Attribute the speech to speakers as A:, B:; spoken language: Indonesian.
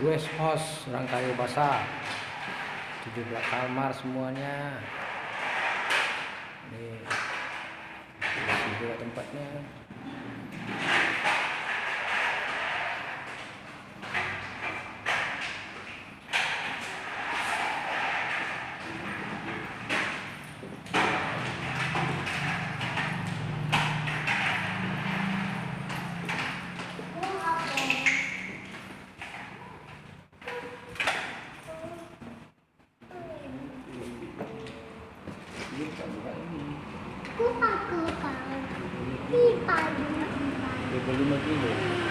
A: West House Rangkayo Basah, 17 kamar semuanya. Ini juga tempatnya.
B: Aku takut kalau 5 kilo.